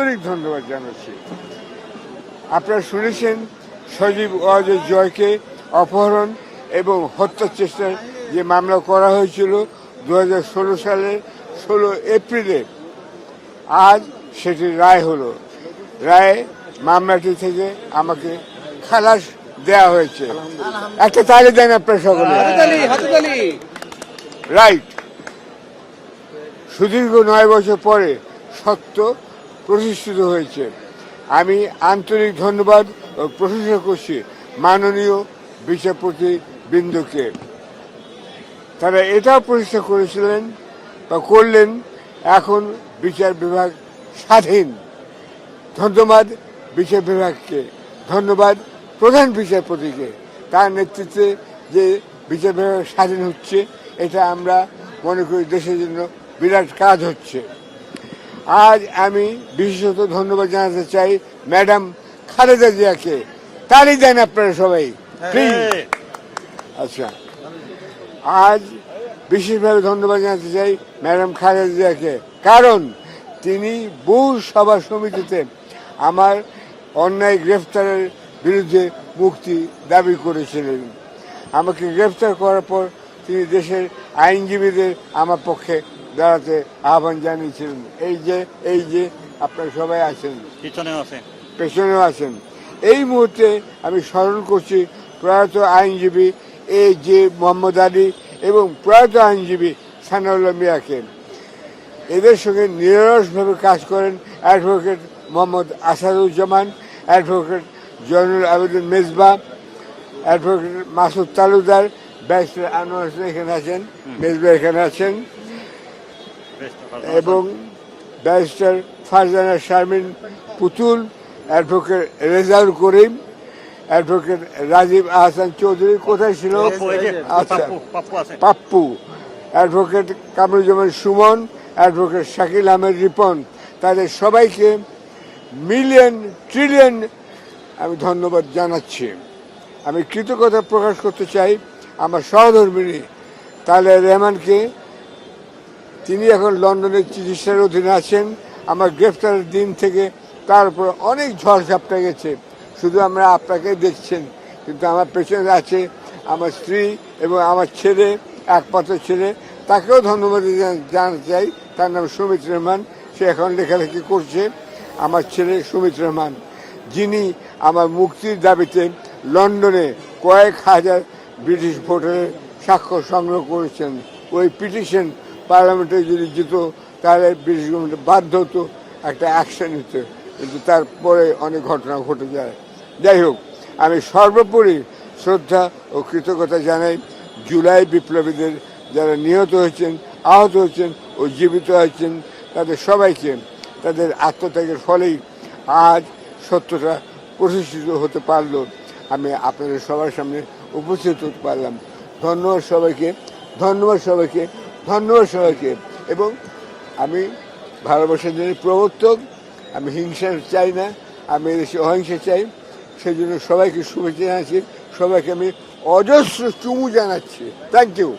অনেক ধন্যবাদ জানাচ্ছি। আপনারা শুনেছেন সজীব ওয়াজেদ জয়কে অপহরণ এবং হত্যার চেষ্টার যে মামলা করা হয়েছিল 2016 সালের 16 এপ্রিলে। আজ সেটির রায় হলো। রায়ে মামলাটি থেকে আমাকে খালাস দেয়া হয়েছে। একটা তালি দেন আপনার সকলে। রাইট। সুদীর্ঘ 9 বছর পরে সত্য প্রতিষ্ঠিত হয়েছে। আমি আন্তরিক ধন্যবাদ ও প্রশংসা করছি মাননীয় বিচারপতি বৃন্দকে। তারা এটাও প্রতিষ্ঠা করেছিলেন বা করলেন এখন বিচার বিভাগ স্বাধীন। ধন্যবাদ বিচার বিভাগকে, ধন্যবাদ প্রধান বিচারপতিকে। তার নেতৃত্বে যে বিচার বিভাগ স্বাধীন হচ্ছে, এটা আমরা মনে করি দেশের জন্য বিরাট কাজ হচ্ছে। আজ আমি বিশেষত ধন্যবাদ জানাতে চাই ম্যাডাম খালেদা জিয়াকে। তালি দেন আপনারা সবাই প্লিজ। আচ্ছা, আজ বিশেষভাবে ধন্যবাদ জানাতে চাই ম্যাডাম খালেদা জিয়াকে, কারণ তিনি বহু সভা সমিতিতে আমার অন্যায় গ্রেফতারের বিরুদ্ধে মুক্তি দাবি করেছিলেন। আমাকে গ্রেফতার করার পর তিনি দেশের আইনজীবীদের আমার পক্ষে দাঁড়াতে আহ্বান জানিয়েছিলেন। এই যে আপনারা সবাই আছেন, পেছনেও আছেন। এই মুহূর্তে আমি স্মরণ করছি প্রয়াত আইনজীবী AJ মোহাম্মদ আলী এবং প্রয়াত আইনজীবী সানাউল্লাহ মিয়াকে। এদের সঙ্গে নিরলসভাবে কাজ করেন advocate Mohammad Asaduzzaman, advocate Zainul Abedin Mezba, advocate Masud Talukdar, barrister Anwar Hossain এখানে আছেন, মেজবা এখানে আছেন, এবং ব্যারিস্টার ফারজানা শারমিন পুতুল, অ্যাডভোকেট রেজাউল করিম, অ্যাডভোকেট রাজীব আহসান চৌধুরী কোথায় ছিল, আচ্ছা পাপ্পু, অ্যাডভোকেট কামরুজ্জামান সুমন, অ্যাডভোকেট শাকিল আহমেদ রিপন। তাদের সবাইকে মিলিয়ন ট্রিলিয়ন আমি ধন্যবাদ জানাচ্ছি। আমি কৃতজ্ঞতা প্রকাশ করতে চাই আমার সহধর্মিণী তালেয়া রহমানকে। তিনি এখন লন্ডনের চিকিৎসার অধীনে আছেন। আমার গ্রেফতারের দিন থেকে তার উপর অনেক ঝড় ঝাপটা গেছে। শুধু আমরা আপনাকে দেখছেন, কিন্তু আমার পেছনে আছে আমার স্ত্রী এবং আমার ছেলে, একমাত্র ছেলে। তাকেও ধন্যবাদ জানাতে চাই। তার নাম সুমিত রহমান, সে এখন লেখালেখি করছে। আমার ছেলে সুমিত রহমান, যিনি আমার মুক্তির দাবিতে লন্ডনে কয়েক হাজার ব্রিটিশ ভোটারের স্বাক্ষর সংগ্রহ করেছেন। ওই পিটিশন পার্লামেন্টে যদি যেত তাহলে ব্রিটিশ গভর্নমেন্ট বাধ্য হতো একটা অ্যাকশন নিতে, কিন্তু তারপরে অনেক ঘটনা ঘটে যায়। যাই হোক, আমি সর্বোপরি শ্রদ্ধা ও কৃতজ্ঞতা জানাই জুলাই বিপ্লবীদের যারা নিহত হয়েছেন, আহত হয়েছেন ও জীবিত হয়েছেন, তাদের সবাইকে। তাদের আত্মত্যাগের ফলেই আজ সত্যটা প্রতিষ্ঠিত হতে পারল। আমি আপনাদের সবার সামনে উপস্থিত হতে পারলাম। ধন্যবাদ সবাইকে, ধন্যবাদ সবাইকে, ধন্যবাদ সবাইকে। এবং আমি ভালোবাসার জন্য প্রবর্তক, আমি হিংসা চাই না, আমি এদেশে অহিংসা চাই। সেই জন্য সবাইকে শুভেচ্ছা জানাচ্ছি, সবাইকে আমি অজস্র চুমু জানাচ্ছি। Thank you.